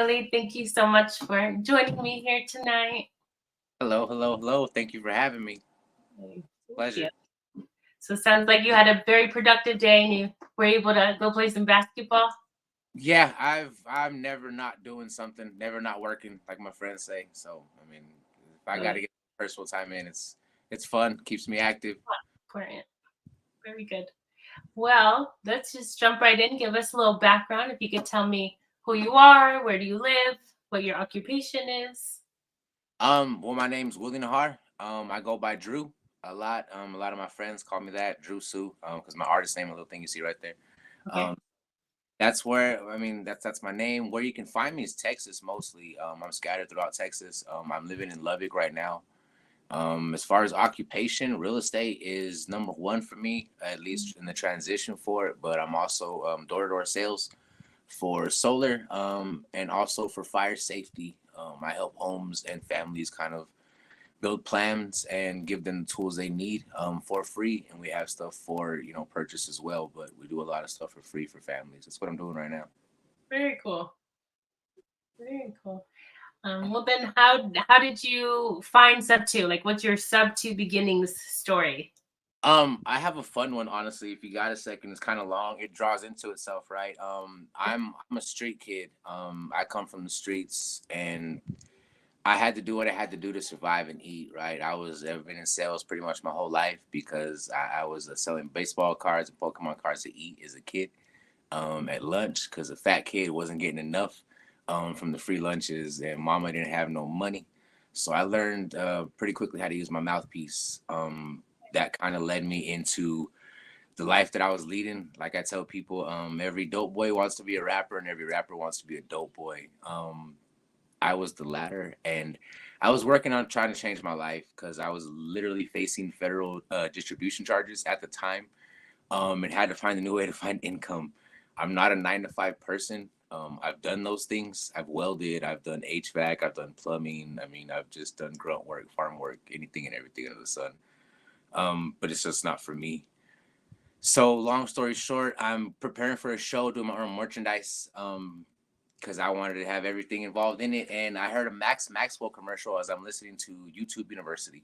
Willie. Thank you so much for joining me here tonight. Hello, hello, hello. Thank you for having me. Thank you. Pleasure. So it sounds like you had a very productive day and you were able to go play some basketball. Yeah, I'm never not doing something, never not working, like my friends say. So I mean, if I got to Really get personal time in, it's fun, keeps me active. important. Very good. Well, let's just jump right in. Give us a little background. If you could tell me who you are, where do you live, what your occupation is. Well, my name's Willie Najar. I go by Drew a lot. A lot of my friends call me that, Drew Sue, because my artist name, a little thing you see right there. Okay. Um, that's where I mean that's my name. Where you can find me is Texas mostly. I'm scattered throughout Texas. I'm living in Lubbock right now. As far as occupation, real estate is number one for me, at least in the transition for it. But I'm also door-to-door sales for solar and also for fire safety. I help homes and families kind of build plans and give them the tools they need for free. And we have stuff for purchase as well. But we do a lot of stuff for free for families. That's what I'm doing right now. Very cool. Very cool. Well, then, how did you find sub two? Like, what's your sub two beginnings story? I have a fun one, honestly. If you got a second, it's kind of long. It draws into itself, right? I'm a street kid. I come from the streets, and I had to do what I had to do to survive and eat, right? I've been in sales pretty much my whole life because I was selling baseball cards and Pokemon cards to eat as a kid. At lunch, because a fat kid wasn't getting enough from the free lunches, and Mama didn't have no money. So I learned pretty quickly how to use my mouthpiece. That kind of led me into the life that I was leading. Like I tell people, every dope boy wants to be a rapper, and every rapper wants to be a dope boy. I was the latter, and I was working on trying to change my life because I was literally facing federal distribution charges at the time, and had to find a new way to find income. I'm not a 9 to 5 person. I've done those things. I've welded. I've done HVAC. I've done plumbing. I mean, I've just done grunt work, farm work, anything and everything under the sun. But it's just not for me. So long story short, I'm preparing for a show, doing my own merchandise, because I wanted to have everything involved in it. And I heard a Max Maxwell commercial as I'm listening to YouTube University.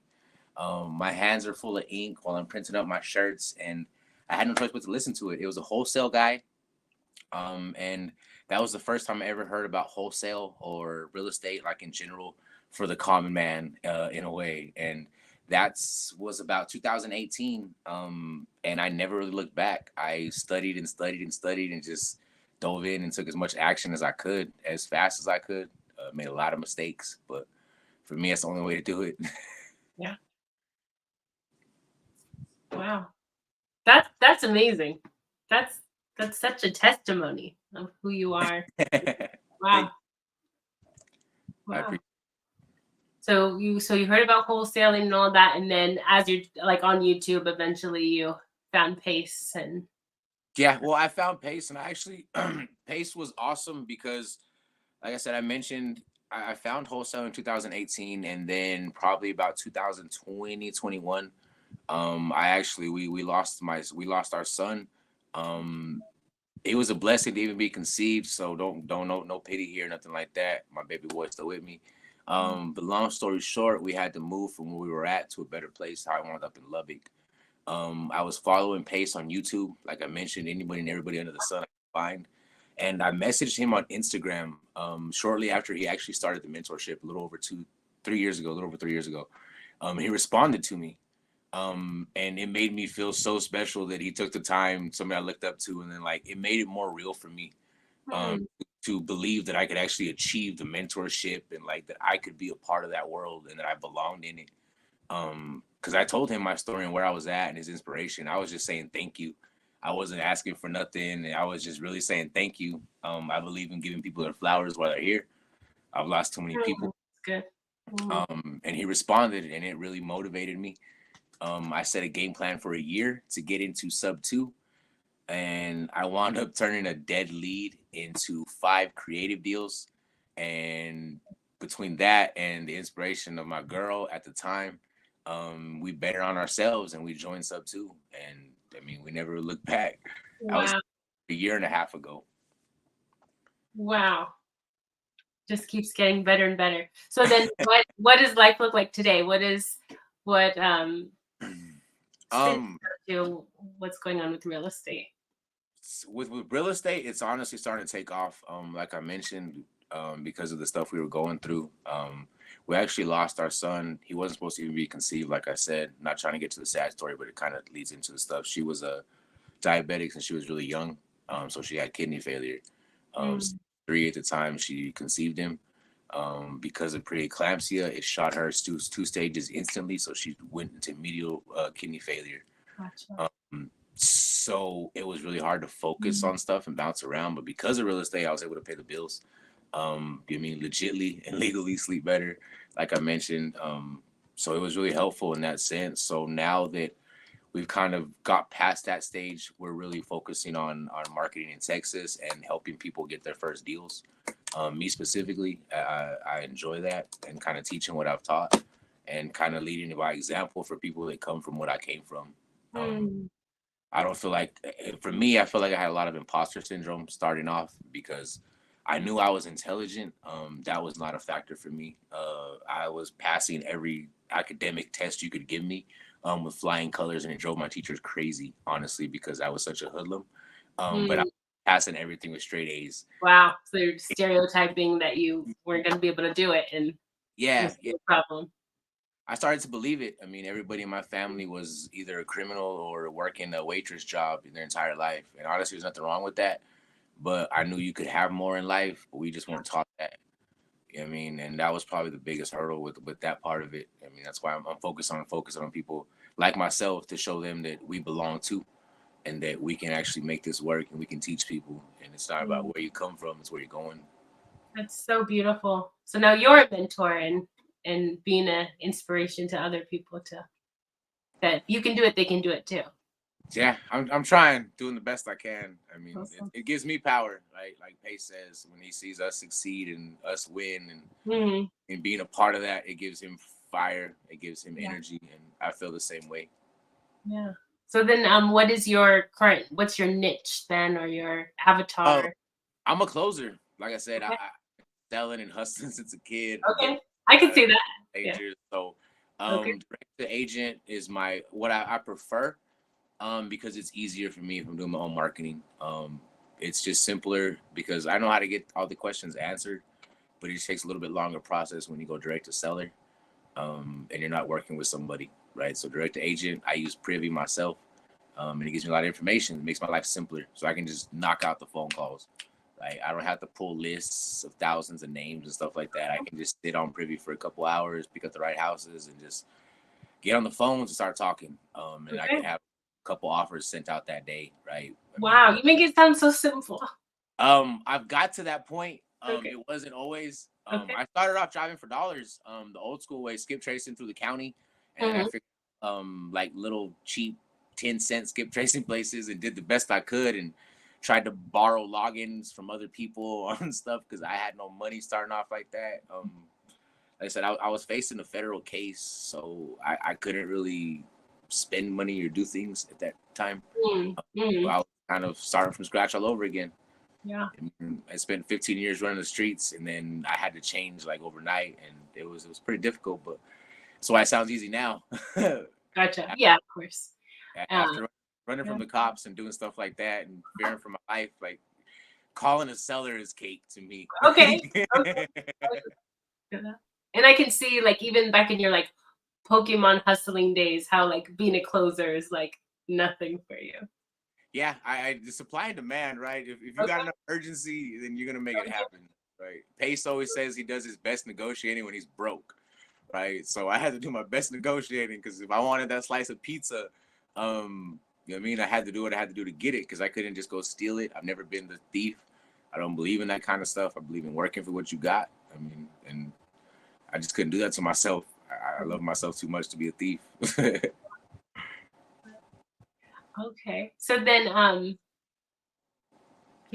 My hands are full of ink while I'm printing up my shirts, and I had no choice but to listen to it. It was a wholesale guy, and that was the first time I ever heard about wholesale or real estate, like in general, for the common man, in a way. And that's was about 2018, and I never really looked back. I studied and studied and studied and just dove in and took as much action as I could, as fast as I could. Made a lot of mistakes, but for me, that's the only way to do it. Yeah. Wow. That's amazing. That's that's such a testimony of who you are. Thank Wow. I Wow. appreciate. So you heard about wholesaling and all that, and then as you're like on YouTube, eventually you found Pace and Yeah, well, I found Pace, and I actually Pace was awesome because, like I said, I mentioned I found wholesale in 2018, and then probably about 2020, 21. I actually we lost our son. Um, it was a blessing to even be conceived, so don't no pity here, nothing like that. My baby boy's still with me. But long story short, we had to move from where we were at to a better place. How I wound up in Lubbock. I was following Pace on YouTube, like I mentioned, anybody and everybody under the sun I could find. And I messaged him on Instagram shortly after he actually started the mentorship a little over 3 years ago, a little over 3 years ago. He responded to me. And it made me feel so special that he took the time, somebody I looked up to, and then like it made it more real for me um, hmm, to believe that I could actually achieve the mentorship and like that I could be a part of that world and that I belonged in it. Because I told him my story and where I was at and his inspiration. I was just saying thank you. I wasn't asking for nothing, and I was just really saying thank you. I believe in giving people their flowers while they're here. I've lost too many hmm, people, good. Hmm. and he responded, and it really motivated me. I set a game plan for a year to get into sub two, and I wound up turning a dead lead into 5 creative deals. And between that and the inspiration of my girl at the time, we betted on ourselves and we joined sub two. And I mean, we never looked back. I was Wow. a year and a half ago. Wow. just keeps getting better and better. So then what does life look like today? What spin Um, to what's going on with real estate? with real estate, it's honestly starting to take off. Like I mentioned, because of the stuff we were going through. We actually lost our son. He wasn't supposed to even be conceived, like I said. Not trying to get to the sad story, but it kind of leads into the stuff. She was a diabetic since she was really young. So she had kidney failure. Mm, 3 at the time she conceived him. Because of preeclampsia, it shot her two stages instantly, so she went into medial kidney failure. gotcha. So it was really hard to focus on stuff and bounce around. But because of real estate, I was able to pay the bills. I mean, legitly and legally sleep better, like I mentioned. So it was really helpful in that sense. So now that we've kind of got past that stage, we're really focusing on marketing in Texas and helping people get their first deals. Me specifically, I enjoy that and kind of teaching what I've taught and kind of leading by example for people that come from what I came from. Mm, I don't feel like, for me, I feel like I had a lot of imposter syndrome starting off because I knew I was intelligent. That was not a factor for me. I was passing every academic test you could give me with flying colors, and it drove my teachers crazy, honestly, because I was such a hoodlum. But I mm. was passing everything with straight A's. Wow. So you're stereotyping that you weren't going to be able to do it, and it Yeah, was yeah. no problem. I started to believe it. I mean, everybody in my family was either a criminal or working a waitress job in their entire life. And honestly, there's nothing wrong with that. But I knew you could have more in life, but we just weren't taught that. You know what I mean? And that was probably the biggest hurdle with that part of it. I mean, that's why I'm focusing on people like myself to show them that we belong too and that we can actually make this work and we can teach people. And it's not about Mm, where you come from, it's where you're going. that's so beautiful. So now you're a mentor and being an inspiration to other people to that you can do it, they can do it too. Yeah, I'm trying, doing the best I can. I mean, Awesome. it gives me power, right? Like Pace says, when he sees us succeed and us win Mhm. and being a part of that, it gives him fire, it gives him Yeah. energy, and I feel the same way. Yeah. So then what is your what's your niche then or your Oh, avatar? I'm a closer. Like I said, Okay. I selling and hustling since a kid, getting Okay. I can out of see that. Yeah. majors. So, Okay. direct to agent is what I prefer. Because it's easier for me if I'm doing my own marketing. It's just simpler because I know how to get all the questions answered, but it just takes a little bit longer process when you go direct to seller, and you're not working with somebody, right? So direct to agent, I use Privy myself, and it gives me a lot of information. It makes my life simpler, so I can just knock out the phone calls. Like I don't have to pull lists of thousands of names and stuff like that. I can just sit on Privy for a couple hours, pick up the right houses, and just get on the phones and start talking. And I can Okay. have a couple offers sent out that day, right? I mean, Wow, you make it sound so simple. I've got to that point. Okay. It wasn't always. Okay. I started off driving for dollars, the old school way, skip tracing through the county, and then I Mhm. figured, like little cheap 10-cent skip tracing places, and did the best I could, and tried to borrow logins from other people on stuff because I had no money starting off like that. Like I said, I was facing a federal case, so I couldn't really spend money or do things at that time. Mm, mm, I was kind of starting from scratch all over again. yeah. And I spent 15 years running the streets, and then I had to change like overnight, and it was pretty difficult. But that's why it sounds easy now. Gotcha. Yeah, of course. Uh, After running yeah. from the cops and doing stuff like that, and fearing for my life, like calling a seller is cake to me. Okay. Okay. And I can see like even back in your like Pokemon hustling days, how like being a closer is like nothing for you. Yeah, the supply and demand, right? If you got Okay. enough urgency, then you're gonna make it Okay. happen, right? Pace always says he does his best negotiating when he's broke, right? So I had to do my best negotiating because if I wanted that slice of pizza, you know what I mean, I had to do what I had to do to get it because I couldn't just go steal it. I've never been the thief. I don't believe in that kind of stuff. I believe in working for what you got. I mean, and I just couldn't do that to myself. I love myself too much to be a thief. Okay. So then can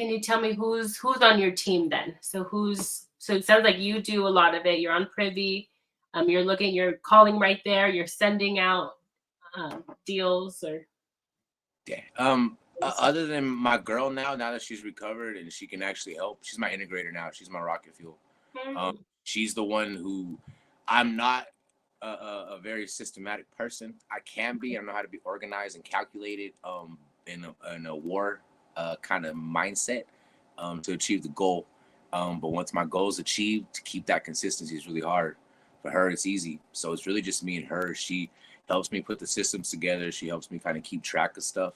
you tell me who's on your team then? So it sounds like you do a lot of it. You're on Privy. You're calling right there. You're sending out deals or Yeah. Other than my girl now that she's recovered and she can actually help, she's my integrator now. She's my rocket fuel. Mm. She's the one who I'm not a very systematic person. I can be. I know how to be organized and calculated in a war kind of mindset to achieve the goal. But once my goal is achieved, to keep that consistency is really hard. For her, it's easy. So it's really just me and her. She helps me put the systems together. She helps me kind of keep track of stuff.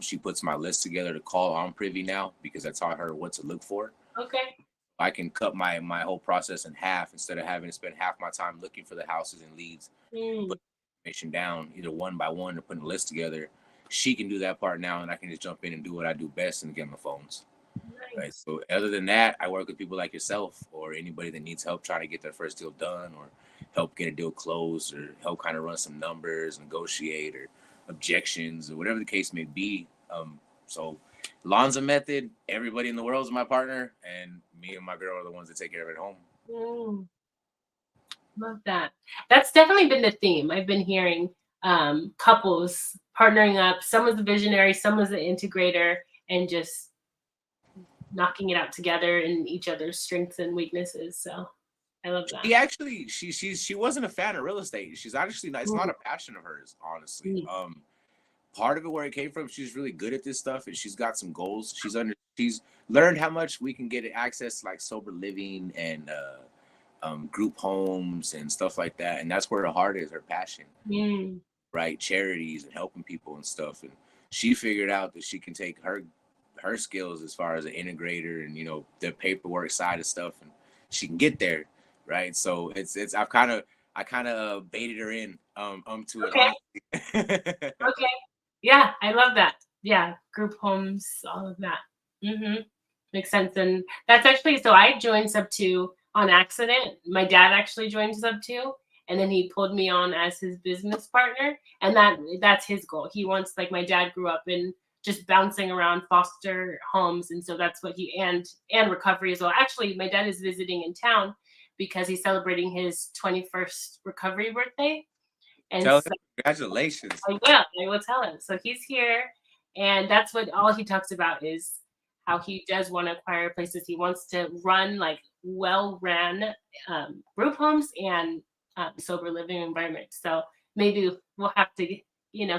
She puts my list together to call on Privy now because I taught her what to look for. Okay. I can cut my whole process in half instead of having to spend half my time looking for the houses and leads, Mm. put information down either one by one or putting a list together. She can do that part now, and I can just jump in and do what I do best and get on the phones. Right. Nice. So other than that, I work with people like yourself or anybody that needs help trying to get their first deal done or help get a deal closed or help kind of run some numbers, negotiate or objections or whatever the case may be. So Lonza method, everybody in the world is my partner and me and my girl are the ones that take care of it at home. Mm. Love that. That's definitely been the theme. I've been hearing couples partnering up. Some was the visionary, some was the integrator, and just knocking it out together in each other's strengths and weaknesses. So I love that. She actually she wasn't a fan of real estate. She's actually not, it's not Mm. a passion of hers, honestly. Mm. Part of it where it came from, she's really good at this stuff and she's got some goals. She's learned how much we can get access to like sober living and group homes and stuff like that. And that's where her heart is, her passion, Mm. right? Charities and helping people and stuff. And she figured out that she can take her skills as far as an integrator and the paperwork side of stuff, and she can get there, right? So it's I kind of baited her in to it, Okay. honestly. Okay. Yeah, I love that. Yeah, group homes, all of that. Makes sense. And that's actually so I joined Sub 2 on accident. My dad actually joined Sub 2 and then he pulled me on as his business partner. And that's his goal. He wants like my dad grew up in just bouncing around foster homes. And so that's what and recovery as well. Actually, my dad is visiting in town because he's celebrating his 21st recovery birthday. And Tell him so congratulations. I will tell him. So he's here, and that's what all he talks about is how he does want to acquire places. He wants to run like well-ran group homes and sober living environments. So maybe we'll have to,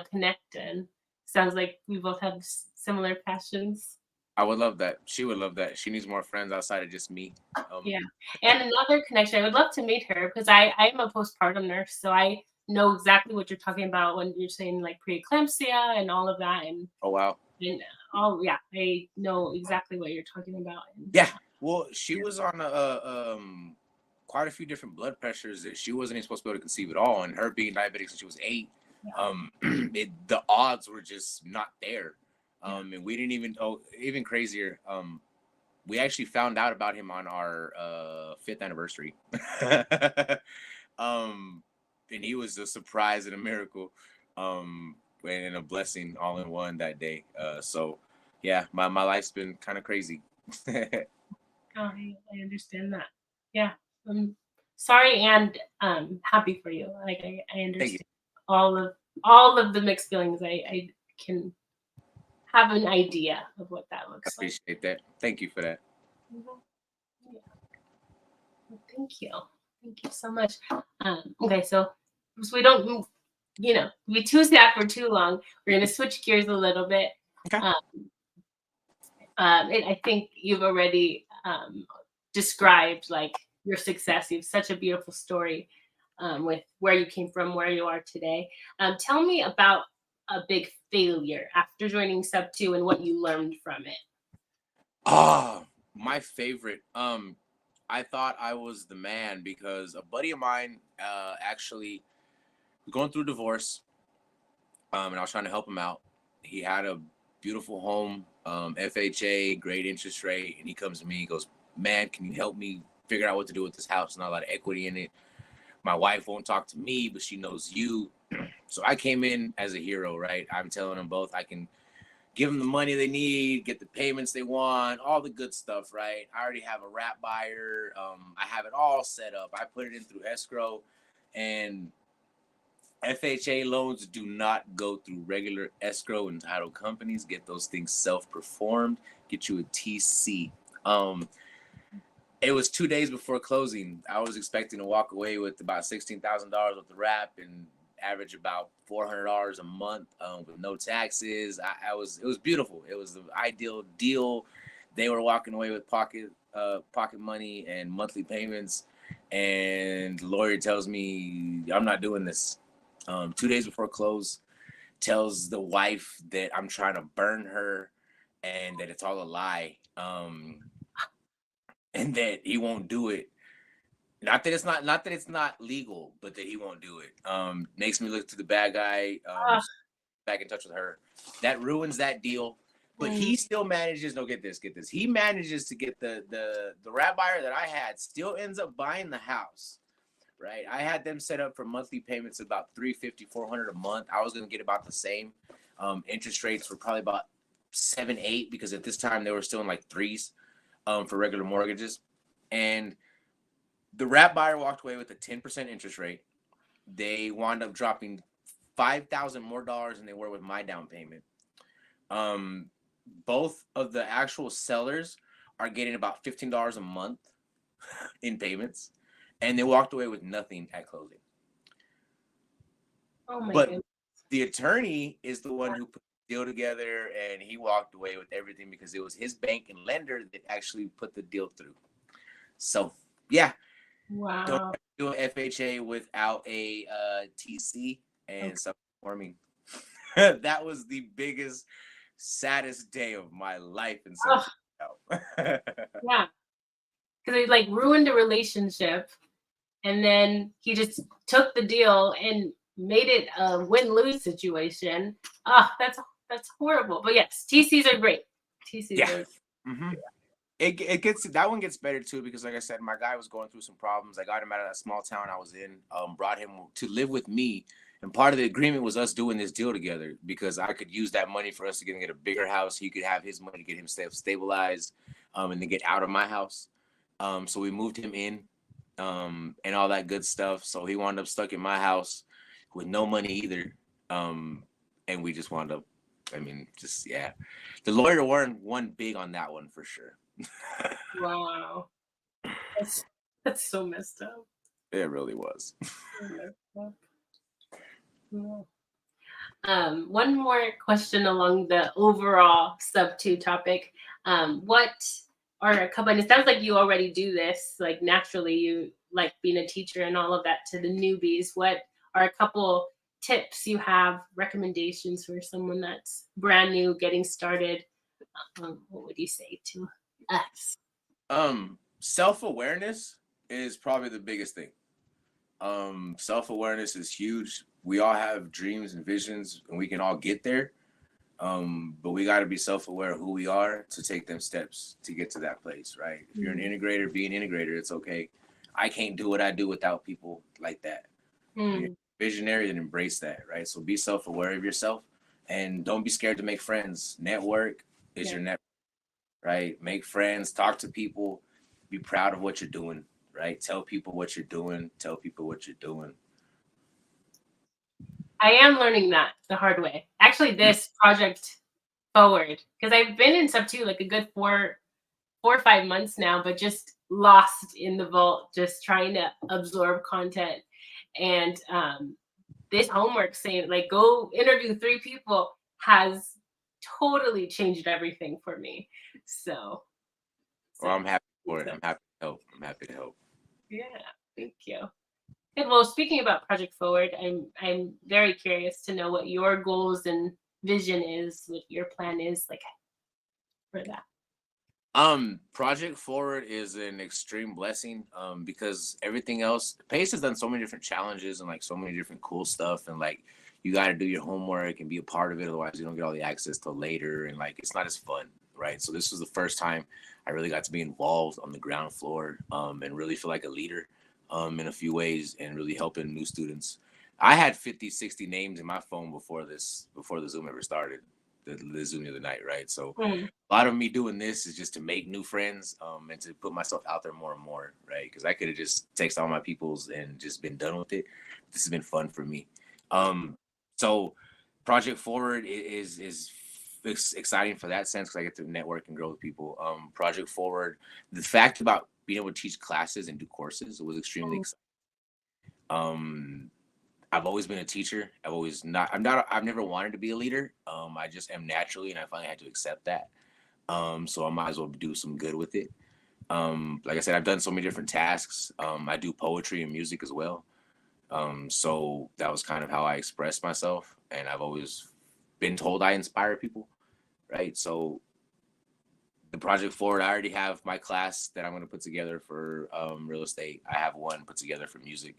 connect. And sounds like we both have similar passions. I would love that. She would love that. She needs more friends outside of just me. Yeah. And another connection, I would love to meet her because I'm a postpartum nurse, so I know exactly what you're talking about when you're saying like preeclampsia and all of that. Oh wow. And yeah, I know exactly what you're talking about. Yeah. Well, she was on quite a few different blood pressures that she wasn't even supposed to be able to conceive at all. And her being diabetic since she was 8, the odds were just not there. And we didn't even crazier. We actually found out about him on our 5th anniversary. And he was a surprise and a miracle, and a blessing all in one that day. So yeah, my life's been kind of crazy. I understand that. Yeah. I'm sorry and happy for you. Like I understand all of the mixed feelings. I can have an idea of what that I looks like. appreciate that. Thank you for that. Yeah. Well, thank you. Thank you so much. Okay, so we don't, we two-step for too long. We're going to switch gears a little bit. Okay. I think you've already described like your success. You have such a beautiful story with where you came from, where you are today. Tell me about a big failure after joining Sub 2 and what you learned from it. Oh, my favorite. I thought I was the man because a buddy of mine actually was going through divorce, and I was trying to help him out. He had a beautiful home, FHA, great interest rate, and he comes to me. He goes, "Man, can you help me figure out what to do with this house? Not a lot of equity in it. My wife won't talk to me, but she knows you." So I came in as a hero, right? I'm telling them both I can give them the money they need, get the payments they want, all the good stuff, right? I already have a wrap buyer. I have it all set up. I put it in through escrow, and FHA loans do not go through regular escrow and title companies. Get those things self-performed. Get you a TC. It was 2 days before closing. I was expecting to walk away with about $16,000 with the wrap and average about $400 a month with no taxes. It was beautiful. It was the ideal deal. They were walking away with pocket money and monthly payments. And the lawyer tells me I'm not doing this. 2 days before close, tells the wife that I'm trying to burn her and that it's all a lie. And that he won't do it. Not that it's not legal, but that he won't do it. Makes me look to the bad guy. Back in touch with her. That ruins that deal. But he still manages. No, get this. He manages to get the rat buyer that I had still ends up buying the house. Right. I had them set up for monthly payments of about $350, $400 a month. I was gonna get about the same. Interest rates were probably about 7, 8 because at this time they were still in like threes. For regular mortgages, and the rat buyer walked away with a 10% interest rate. They wound up dropping $5,000 more than they were with my down payment. Both of the actual sellers are getting about $15 a month in payments, and they walked away with nothing at closing. Oh my but goodness. The attorney is the one who put the deal together, and he walked away with everything because it was his bank and lender that actually put the deal through. So yeah, Wow. don't do an FHA without a TC and self-forming. That was the biggest, saddest day of my life in San Francisco. Yeah, because it like ruined a relationship, and then he just took the deal and made it a win-lose situation. That's horrible. But yes, TCs are great. TCs are. Mm-hmm. It gets, that one gets better too because, like I said, my guy was going through some problems. I got him out of that small town I was in, brought him to live with me, and part of the agreement was us doing this deal together because I could use that money for us to get a bigger house. He could have his money to get himself stabilized, and then get out of my house. So we moved him in, and all that good stuff. So he wound up stuck in my house with no money either, and we just wound up. I mean, just yeah, the lawyer won big on that one for sure. Wow, that's so messed up. It really was. One more question along the overall sub 2 topic. What are a couple, and it sounds like you already do this, like naturally you like being a teacher and all of that to the newbies. What are a couple tips you have, recommendations for someone that's brand new, getting started? What would you say to us? Self-awareness is probably the biggest thing. Self-awareness is huge. We all have dreams and visions and we can all get there. But we got to be self-aware of who we are to take them steps to get to that place, right? If you're an integrator, be an integrator. It's okay. I can't do what I do without people like that. You're visionary, then embrace that, right? So be self-aware of yourself and don't be scared to make friends. Network is your network, right? Make friends, talk to people, be proud of what you're doing, right? Tell people what you're doing. Tell people what you're doing. I am learning that the hard way. Actually, this project forward, because I've been in sub 2 like a good 4 or 5 months now, but just lost in the vault, just trying to absorb content. And this homework saying like go interview 3 people has totally changed everything for me. So well, I'm happy for it. I'm happy to help. Yeah, thank you. And well, speaking about Project Forward, I'm very curious to know what your goals and vision is, what your plan is like for that. Project Forward is an extreme blessing because everything else, Pace has done so many different challenges and like so many different cool stuff, and like you got to do your homework and be a part of it, otherwise you don't get all the access till later, and like it's not as fun, right? So this was the first time I really got to be involved on the ground floor and really feel like a leader in a few ways and really helping new students. I had 50, 60 names in my phone before the Zoom ever started, the Zoom the other night, right? So a lot of me doing this is just to make new friends and to put myself out there more and more, right? Because I could have just texted all my peoples and just been done with it. This has been fun for me. So Project Forward is exciting for that sense because I get to network and grow with people. Project Forward, the fact about being able to teach classes and do courses, it was extremely exciting. I've always been a teacher. I've never wanted to be a leader. I just am naturally, and I finally had to accept that. So I might as well do some good with it. Like I said, I've done so many different tasks. I do poetry and music as well. So that was kind of how I expressed myself. And I've always been told I inspire people, right? So the project forward, I already have my class that I'm going to put together for real estate. I have one put together for music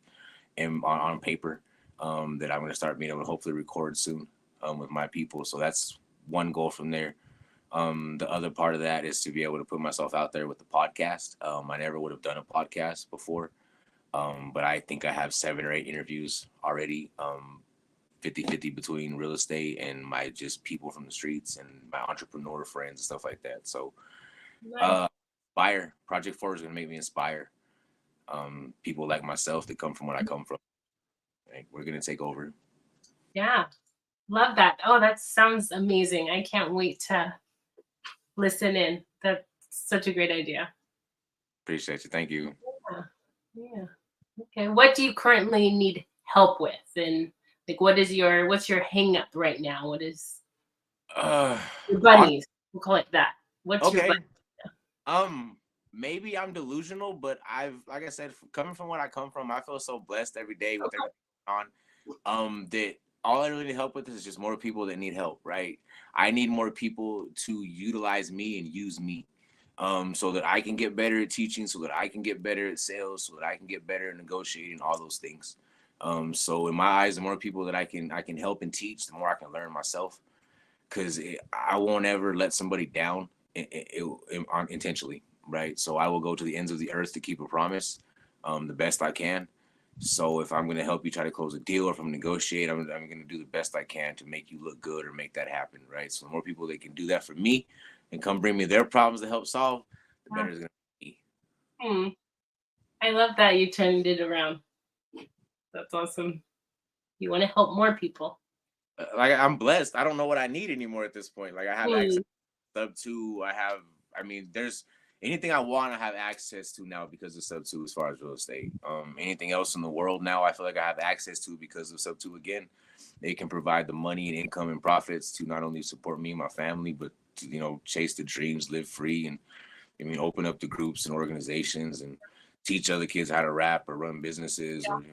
and on paper that I'm going to start being able to hopefully record soon with my people. So that's one goal from there. The other part of that is to be able to put myself out there with the podcast. I never would have done a podcast before, but I think I have 7 or 8 interviews already, 50-50 between real estate and my just people from the streets and my entrepreneur friends and stuff like that. So Project 4 is going to make me inspire people like myself that come from where I come from. Like, we're going to take over. Yeah, love that. Oh, that sounds amazing. I can't wait to listen in. That's such a great idea. Appreciate you. Thank you. Yeah. Okay. What do you currently need help with? And like, what's your hang up right now? What is your bunnies? We'll call it that. What's your bunny? Maybe I'm delusional, but like I said, coming from what I come from, I feel so blessed every day with everything on. That all I really need help with is just more people that need help, right? I need more people to utilize me and use me, so that I can get better at teaching, so that I can get better at sales, so that I can get better at negotiating, all those things. So in my eyes, the more people that I can help and teach, the more I can learn myself, because I won't ever let somebody down intentionally, right? So I will go to the ends of the earth to keep a promise, the best I can. So if I'm going to help you try to close a deal, or if I'm going to negotiate, I'm going to do the best I can to make you look good or make that happen, right? So the more people that can do that for me and come bring me their problems to help solve, the better it's going to be. I love that you turned it around. That's awesome. You want to help more people. Like, I'm blessed. I don't know what I need anymore at this point. Like, I have access to Sub 2. There's anything I want, I have access to now because of Sub 2 as far as real estate. Anything else in the world now, I feel like I have access to because of Sub 2 again. They can provide the money and income and profits to not only support me and my family, but to, chase the dreams, live free, and open up the groups and organizations and teach other kids how to rap or run businesses or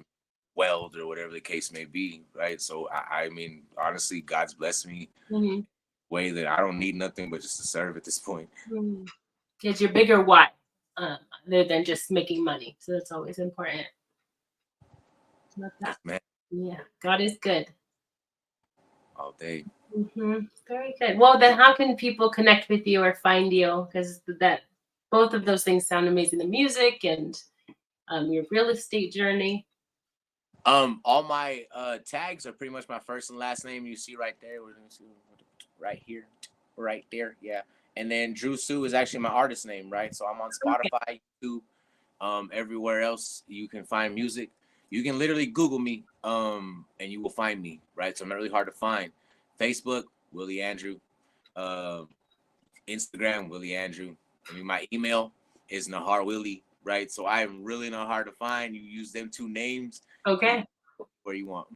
weld or whatever the case may be, right? So I mean, honestly, God's blessed me in a way that I don't need nothing but just to serve at this point. It's your bigger why, other than just making money. So that's always important. Love that. Man. Yeah, God is good. All day. Very good. Well, then how can people connect with you or find you? Because both of those things sound amazing. The music and your real estate journey. All my tags are pretty much my first and last name. You see right there. Right here. Right there. Yeah. And then Drew Sue is actually my artist name, right? So I'm on Spotify, YouTube, everywhere else you can find music. You can literally Google me, and you will find me, right? So I'm not really hard to find. Facebook, Willie Andrew. Instagram, Willie Andrew. My email is Najar Willie, right? So I am really not hard to find. You use them 2 names. Okay. Where you want.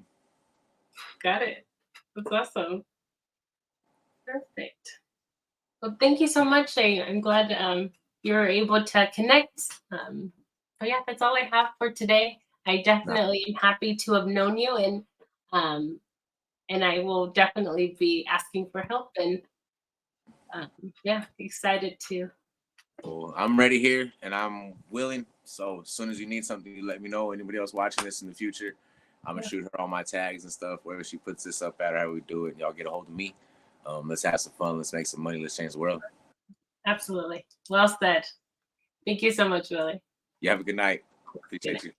Got it. That's awesome. Perfect. Well, thank you so much. I'm glad you were able to connect. But yeah, that's all I have for today. I definitely am happy to have known you, and I will definitely be asking for help, and excited to. Well, I'm ready here and I'm willing. So as soon as you need something, you let me know. Anybody else watching this in the future, I'm gonna shoot her all my tags and stuff, wherever she puts this up at, how we do it. Y'all get a hold of me. Let's have some fun. Let's make some money. Let's change the world. Absolutely. Well said. Thank you so much, Willie. You have a good night. Appreciate you.